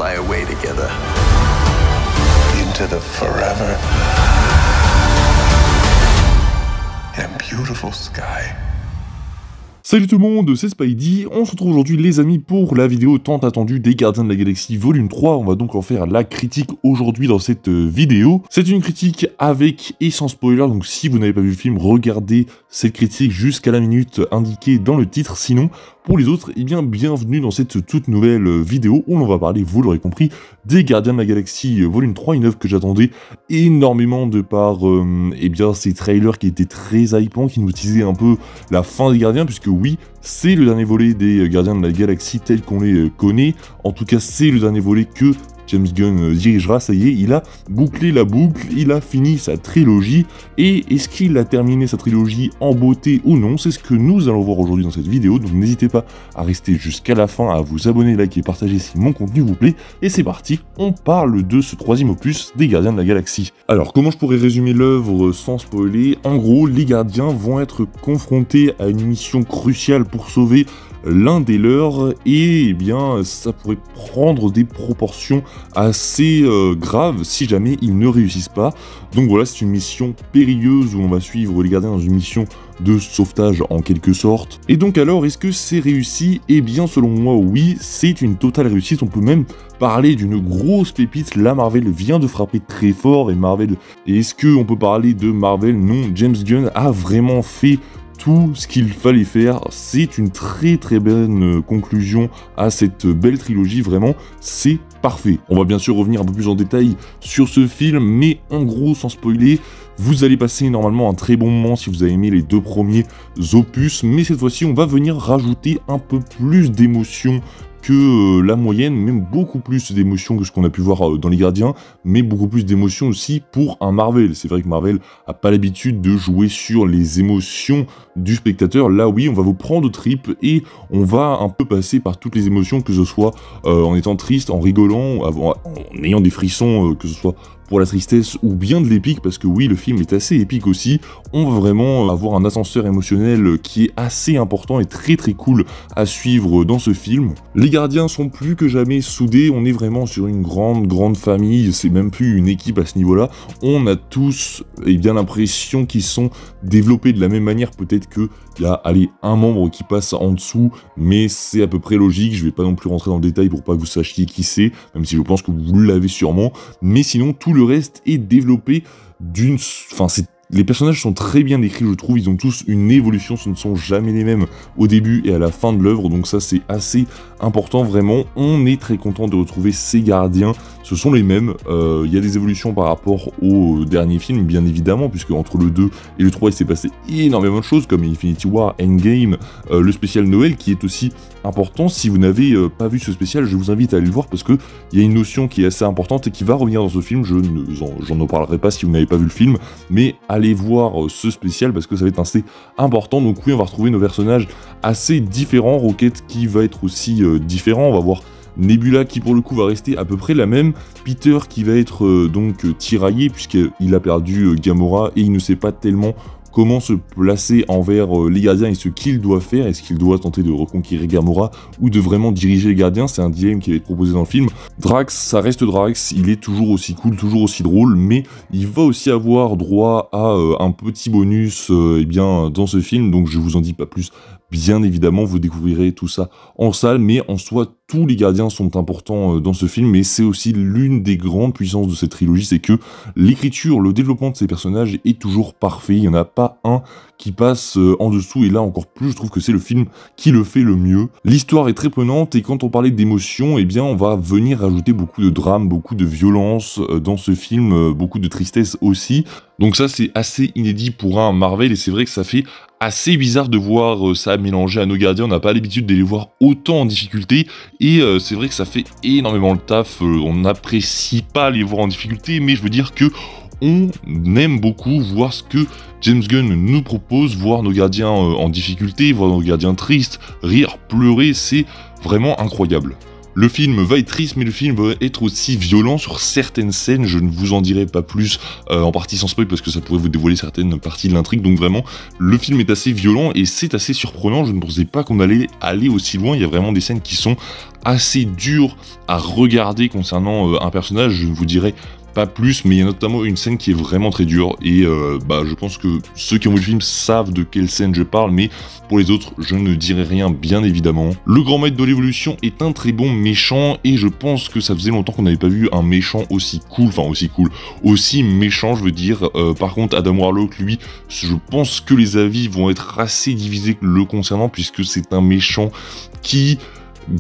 fly away together. Into the forever and beautiful sky. Salut tout le monde, c'est Spidey, on se retrouve aujourd'hui les amis pour la vidéo tant attendue des Gardiens de la Galaxie volume 3, on va donc en faire la critique aujourd'hui dans cette vidéo. C'est une critique avec et sans spoiler, donc si vous n'avez pas vu le film, regardez cette critique jusqu'à la minute indiquée dans le titre, sinon pour les autres, eh bien bienvenue dans cette toute nouvelle vidéo où l'on va parler, vous l'aurez compris, des Gardiens de la Galaxie volume 3, une œuvre que j'attendais énormément de par eh bien ces trailers qui étaient très hypants, qui nous disaient un peu la fin des Gardiens, puisque oui, c'est le dernier volet des Gardiens de la Galaxie tel qu'on les connaît, en tout cas c'est le dernier volet que James Gunn dirigera, ça y est, il a bouclé la boucle, il a fini sa trilogie, et est-ce qu'il a terminé sa trilogie en beauté ou non? C'est ce que nous allons voir aujourd'hui dans cette vidéo, donc n'hésitez pas à rester jusqu'à la fin, à vous abonner, liker et partager si mon contenu vous plaît, et c'est parti, on parle de ce troisième opus des Gardiens de la Galaxie. Alors, comment je pourrais résumer l'œuvre sans spoiler? En gros, les Gardiens vont être confrontés à une mission cruciale pour sauver l'un des leurs, et eh bien ça pourrait prendre des proportions assez graves si jamais ils ne réussissent pas. Donc voilà, c'est une mission périlleuse où on va suivre les Gardiens dans une mission de sauvetage en quelque sorte. Et donc alors, est-ce que c'est réussi? Eh bien selon moi oui, c'est une totale réussite, on peut même parler d'une grosse pépite. Là Marvel vient de frapper très fort, et Marvel, est-ce qu'on peut parler de Marvel? Non, James Gunn a vraiment fait tout ce qu'il fallait faire, c'est une très bonne conclusion à cette belle trilogie, vraiment, c'est parfait. On va bien sûr revenir un peu plus en détail sur ce film, mais en gros, sans spoiler, vous allez passer normalement un très bon moment si vous avez aimé les deux premiers opus, mais cette fois-ci, on va venir rajouter un peu plus d'émotion que la moyenne, même beaucoup plus d'émotions que ce qu'on a pu voir dans les Gardiens, mais beaucoup plus d'émotions aussi pour un Marvel. C'est vrai que Marvel a pas l'habitude de jouer sur les émotions du spectateur. Là oui, on va vous prendre aux tripes et on va un peu passer par toutes les émotions, que ce soit en étant triste, en rigolant, en ayant des frissons, que ce soit pour la tristesse ou bien de l'épique, parce que oui, le film est assez épique aussi. On va vraiment avoir un ascenseur émotionnel qui est assez important et très cool à suivre dans ce film. Les Gardiens sont plus que jamais soudés, on est vraiment sur une grande famille, c'est même plus une équipe à ce niveau-là. On a tous bien l'impression qu'ils sont développés de la même manière, peut-être qu'il y a, allez, un membre qui passe en dessous, mais c'est à peu près logique, je vais pas non plus rentrer dans le détail pour pas que vous sachiez qui c'est, même si je pense que vous l'avez sûrement, mais sinon tout le reste est développé d'une... Enfin, les personnages sont très bien décrits, je trouve, ils ont tous une évolution, ce ne sont jamais les mêmes au début et à la fin de l'œuvre, donc ça c'est assez important, vraiment. On est très content de retrouver ces Gardiens, ce sont les mêmes, il y a des évolutions par rapport au dernier film, bien évidemment, puisque entre le 2 et le 3 il s'est passé énormément de choses, comme Infinity War, Endgame, le spécial Noël qui est aussi important. Si vous n'avez pas vu ce spécial, je vous invite à aller le voir, parce qu'il y a une notion qui est assez importante et qui va revenir dans ce film, j'en en parlerai pas si vous n'avez pas vu le film, mais allez voir ce spécial parce que ça va être assez important. Donc oui, on va retrouver nos personnages assez différents, Rocket qui va être aussi différent, on va voir Nebula qui pour le coup va rester à peu près la même, Peter qui va être donc tiraillé puisqu'il a perdu Gamora et il ne sait pas tellement comment se placer envers les Gardiens et ce qu'il doit faire, est-ce qu'il doit tenter de reconquérir Gamora ou de vraiment diriger les Gardiens, c'est un dilemme qui va être proposé dans le film. Drax, ça reste Drax, il est toujours aussi cool, toujours aussi drôle, mais il va aussi avoir droit à un petit bonus bien, dans ce film, donc je vous en dis pas plus. Bien évidemment, vous découvrirez tout ça en salle, mais en soi, tous les Gardiens sont importants dans ce film, et c'est aussi l'une des grandes puissances de cette trilogie, c'est que l'écriture, le développement de ces personnages est toujours parfait, il n'y en a pas un qui passe en dessous, et là encore plus, je trouve que c'est le film qui le fait le mieux. L'histoire est très prenante, et quand on parlait d'émotion, eh bien on va venir rajouter beaucoup de drame, beaucoup de violence dans ce film, beaucoup de tristesse aussi, donc ça c'est assez inédit pour un Marvel, et c'est vrai que ça fait assez bizarre de voir ça mélangé à nos Gardiens, on n'a pas l'habitude de les voir autant en difficulté, et c'est vrai que ça fait énormément le taf, on n'apprécie pas les voir en difficulté, mais je veux dire que on aime beaucoup voir ce que James Gunn nous propose, voir nos Gardiens en difficulté, voir nos Gardiens tristes, rire, pleurer, c'est vraiment incroyable. Le film va être triste, mais le film va être aussi violent sur certaines scènes. Je ne vous en dirai pas plus en partie sans spoil parce que ça pourrait vous dévoiler certaines parties de l'intrigue. Donc vraiment, le film est assez violent et c'est assez surprenant. Je ne pensais pas qu'on allait aller aussi loin. Il y a vraiment des scènes qui sont assez dures à regarder concernant un personnage. Je ne vous dirai pas plus, mais il y a notamment une scène qui est vraiment très dure et je pense que ceux qui ont vu le film savent de quelle scène je parle, mais pour les autres, je ne dirai rien bien évidemment. Le grand maître de l'évolution est un très bon méchant et je pense que ça faisait longtemps qu'on n'avait pas vu un méchant aussi méchant je veux dire. Par contre, Adam Warlock, lui, je pense que les avis vont être assez divisés le concernant puisque c'est un méchant qui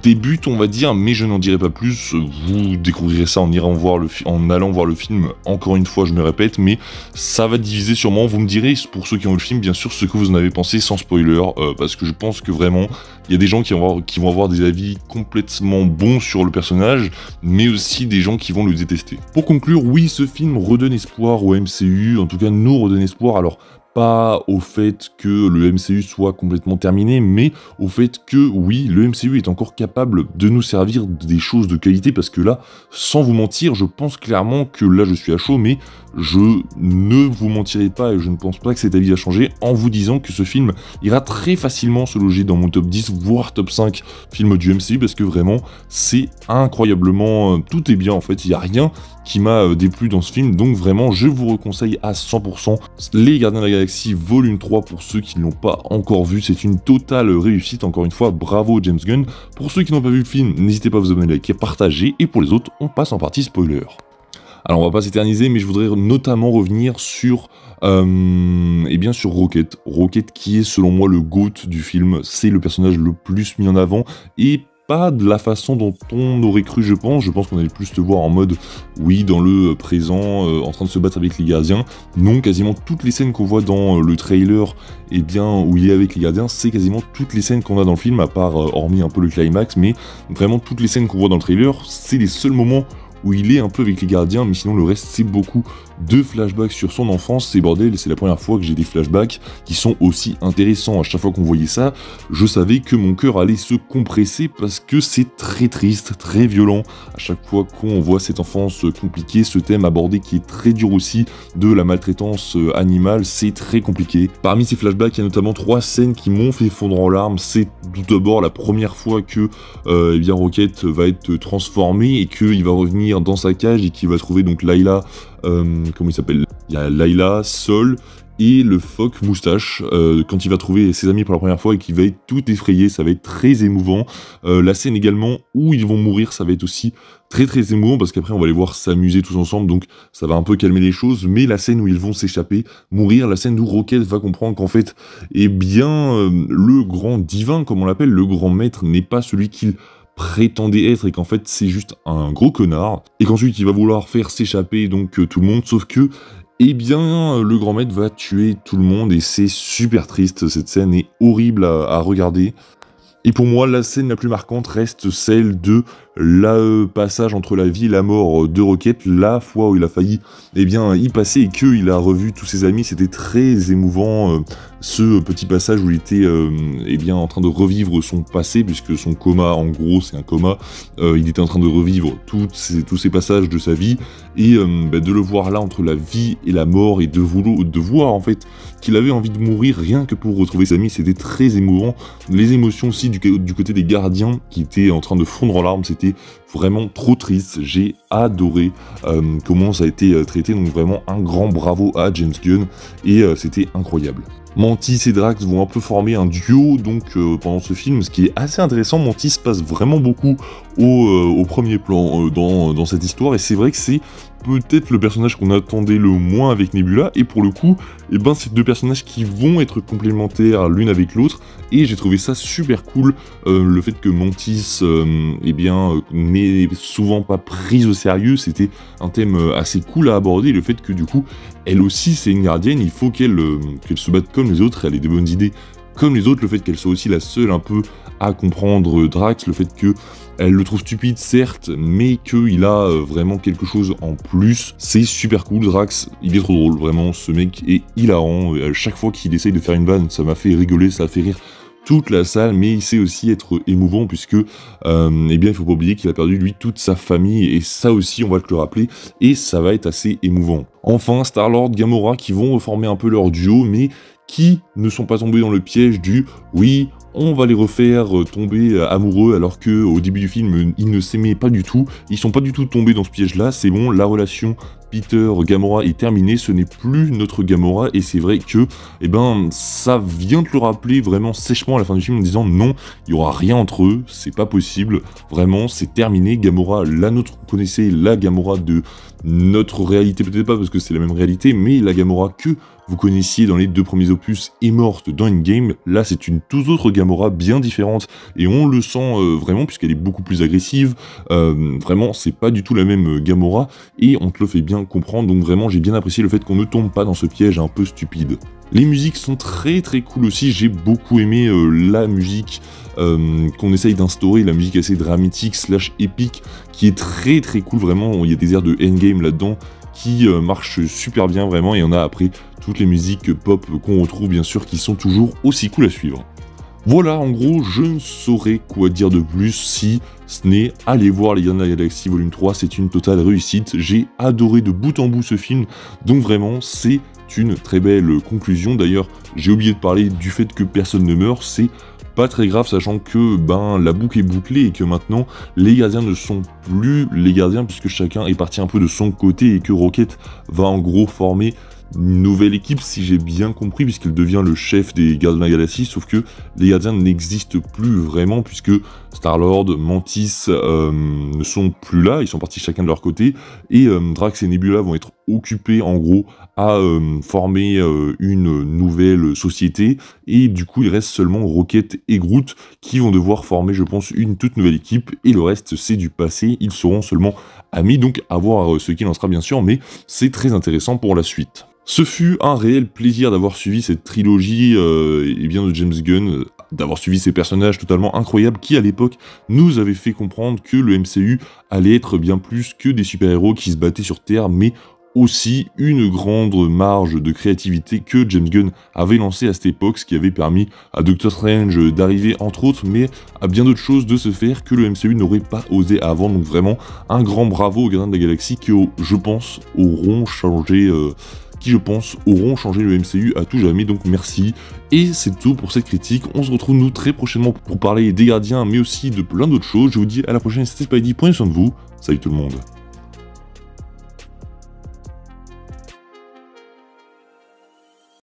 débute, on va dire, mais je n'en dirai pas plus. Vous découvrirez ça en allant voir le film. Encore une fois, je me répète, mais ça va diviser sûrement. Vous me direz, pour ceux qui ont vu le film, bien sûr, ce que vous en avez pensé sans spoiler, parce que je pense que vraiment, il y a des gens qui vont avoir des avis complètement bons sur le personnage, mais aussi des gens qui vont le détester. Pour conclure, oui, ce film redonne espoir au MCU, en tout cas nous redonne espoir. Alors, pas au fait que le MCU soit complètement terminé, mais au fait que, oui, le MCU est encore capable de nous servir des choses de qualité, parce que là, sans vous mentir, je pense clairement que là, je suis à chaud, mais je ne vous mentirai pas, et je ne pense pas que cet avis a changé, en vous disant que ce film ira très facilement se loger dans mon top 10, voire top 5 films du MCU, parce que vraiment, c'est incroyablement... tout est bien, en fait, il n'y a rien qui m'a déplu dans ce film, donc vraiment, je vous reconseille à 100% Les Gardiens de la Galaxie Volume 3 pour ceux qui ne l'ont pas encore vu. C'est une totale réussite, encore une fois, bravo James Gunn. Pour ceux qui n'ont pas vu le film, n'hésitez pas à vous abonner, liker, partager, et pour les autres, on passe en partie spoiler. Alors on va pas s'éterniser, mais je voudrais notamment revenir sur sur Rocket. Rocket qui est selon moi le GOAT du film, c'est le personnage le plus mis en avant, et pas de la façon dont on aurait cru, je pense qu'on allait plus te voir en mode, oui, dans le présent, en train de se battre avec les gardiens. Non, quasiment toutes les scènes qu'on voit dans le trailer, où il est avec les gardiens, c'est quasiment toutes les scènes qu'on a dans le film, à part, hormis un peu le climax, mais vraiment toutes les scènes qu'on voit dans le trailer, c'est les seuls moments où il est un peu avec les gardiens, mais sinon le reste c'est beaucoup de flashbacks sur son enfance. C'est bordel, c'est la première fois que j'ai des flashbacks qui sont aussi intéressants. À chaque fois qu'on voyait ça, je savais que mon cœur allait se compresser parce que c'est très triste, très violent. À chaque fois qu'on voit cette enfance compliquée, ce thème abordé qui est très dur aussi, de la maltraitance animale, c'est très compliqué. Parmi ces flashbacks, il y a notamment 3 scènes qui m'ont fait fondre en larmes. C'est tout d'abord la première fois que Rocket va être transformé et qu'il va revenir dans sa cage et qu'il va trouver donc Layla, comment il s'appelle ? Il y a Layla, Sol et le phoque moustache, quand il va trouver ses amis pour la première fois et qu'il va être tout effrayé, ça va être très émouvant. La scène également où ils vont mourir, ça va être aussi très très émouvant parce qu'après on va les voir s'amuser tous ensemble, donc ça va un peu calmer les choses, mais la scène où ils vont s'échapper, mourir, la scène où Rocket va comprendre qu'en fait, le grand divin, comme on l'appelle, le grand maître, n'est pas celui qu'il prétendait être et qu'en fait c'est juste un gros connard, et qu'ensuite il va vouloir faire s'échapper donc tout le monde, sauf que le grand maître va tuer tout le monde et c'est super triste. Cette scène est horrible à regarder. Et pour moi, la scène la plus marquante reste celle de passage entre la vie et la mort de Rocket, la fois où il a failli y passer et qu'il a revu tous ses amis. C'était très émouvant, ce petit passage où il était en train de revivre son passé, puisque son coma, en gros, c'est un coma. Il était en train de revivre tous ces passages de sa vie, et de le voir là entre la vie et la mort, et de voir en fait qu'il avait envie de mourir rien que pour retrouver ses amis, c'était très émouvant. Les émotions aussi du côté des gardiens qui étaient en train de fondre en larmes, c'était vraiment trop triste. J'ai adoré comment ça a été traité, donc vraiment un grand bravo à James Gunn, et c'était incroyable. Mantis et Drax vont un peu former un duo pendant ce film, ce qui est assez intéressant. Mantis passe vraiment beaucoup au premier plan dans cette histoire, et c'est vrai que c'est peut-être le personnage qu'on attendait le moins avec Nebula, et pour le coup, c'est 2 personnages qui vont être complémentaires l'une avec l'autre, et j'ai trouvé ça super cool, le fait que Mantis n'est souvent pas prise au sérieux, c'était un thème assez cool à aborder, et le fait que du coup, elle aussi c'est une gardienne, il faut qu'elle se batte comme les autres, elle ait des bonnes idées comme les autres, le fait qu'elle soit aussi la seule un peu à comprendre Drax, le fait qu'elle le trouve stupide certes, mais qu'il a vraiment quelque chose en plus, c'est super cool. Drax, il est trop drôle, vraiment, ce mec est hilarant, à chaque fois qu'il essaye de faire une vanne, ça m'a fait rigoler, ça a fait rire toute la salle, mais il sait aussi être émouvant puisque, eh bien, il faut pas oublier qu'il a perdu lui toute sa famille et ça aussi, on va te le rappeler, et ça va être assez émouvant. Enfin, Star-Lord, Gamora qui vont reformer un peu leur duo, mais qui ne sont pas tombés dans le piège du « oui, on va les refaire tomber amoureux » alors que au début du film, ils ne s'aimaient pas du tout. Ils sont pas du tout tombés dans ce piège-là, c'est bon, la relation Peter-Gamora est terminée, ce n'est plus notre Gamora, et c'est vrai que, eh ben, ça vient de le rappeler vraiment sèchement à la fin du film en disant non, il n'y aura rien entre eux, c'est pas possible, vraiment, c'est terminé, Gamora, la nôtre, vous connaissez la Gamora de notre réalité, peut-être pas parce que c'est la même réalité, mais la Gamora que vous connaissiez dans les 2 premiers opus est morte dans Endgame, là c'est une toute autre Gamora bien différente, et on le sent vraiment puisqu'elle est beaucoup plus agressive, vraiment c'est pas du tout la même Gamora, et on te le fait bien comprendre, donc vraiment j'ai bien apprécié le fait qu'on ne tombe pas dans ce piège un peu stupide. Les musiques sont très cool aussi, j'ai beaucoup aimé la musique qu'on essaye d'instaurer, la musique assez dramatique / épique, qui est très cool vraiment, il y a des airs de Endgame là-dedans, qui marchent super bien vraiment, et il y en a après toutes les musiques pop qu'on retrouve bien sûr, qui sont toujours aussi cool à suivre. Voilà, en gros, je ne saurais quoi dire de plus si ce n'est aller voir Les Gardiens de la Galaxie Volume 3, c'est une totale réussite, j'ai adoré de bout en bout ce film, donc vraiment, c'est une très belle conclusion. D'ailleurs, j'ai oublié de parler du fait que personne ne meurt, c'est pas très grave, sachant que la boucle est bouclée et que maintenant les gardiens ne sont plus les gardiens puisque chacun est parti un peu de son côté et que Rocket va en gros former une nouvelle équipe, si j'ai bien compris, puisqu'il devient le chef des Gardiens de la Galaxie, sauf que les gardiens n'existent plus vraiment, puisque Star-Lord, Mantis ne sont plus là, ils sont partis chacun de leur côté, et Drax et Nebula vont être occupés en gros à former une nouvelle société, et du coup il reste seulement Rocket et Groot qui vont devoir former, je pense, une toute nouvelle équipe, et le reste c'est du passé, ils seront seulement amis, donc à voir ce qu'il en sera bien sûr, mais c'est très intéressant pour la suite. Ce fut un réel plaisir d'avoir suivi cette trilogie et bien de James Gunn, d'avoir suivi ces personnages totalement incroyables qui à l'époque nous avaient fait comprendre que le MCU allait être bien plus que des super-héros qui se battaient sur Terre, mais aussi une grande marge de créativité que James Gunn avait lancée à cette époque, ce qui avait permis à Doctor Strange d'arriver entre autres, mais à bien d'autres choses de se faire que le MCU n'aurait pas osé avant, donc vraiment un grand bravo aux Gardiens de la Galaxie qui, je pense, auront changé le MCU à tout jamais, donc merci. Et c'est tout pour cette critique, on se retrouve nous très prochainement pour parler des Gardiens, mais aussi de plein d'autres choses. Je vous dis à la prochaine, c'était Spidey, prenez soin de vous, salut tout le monde.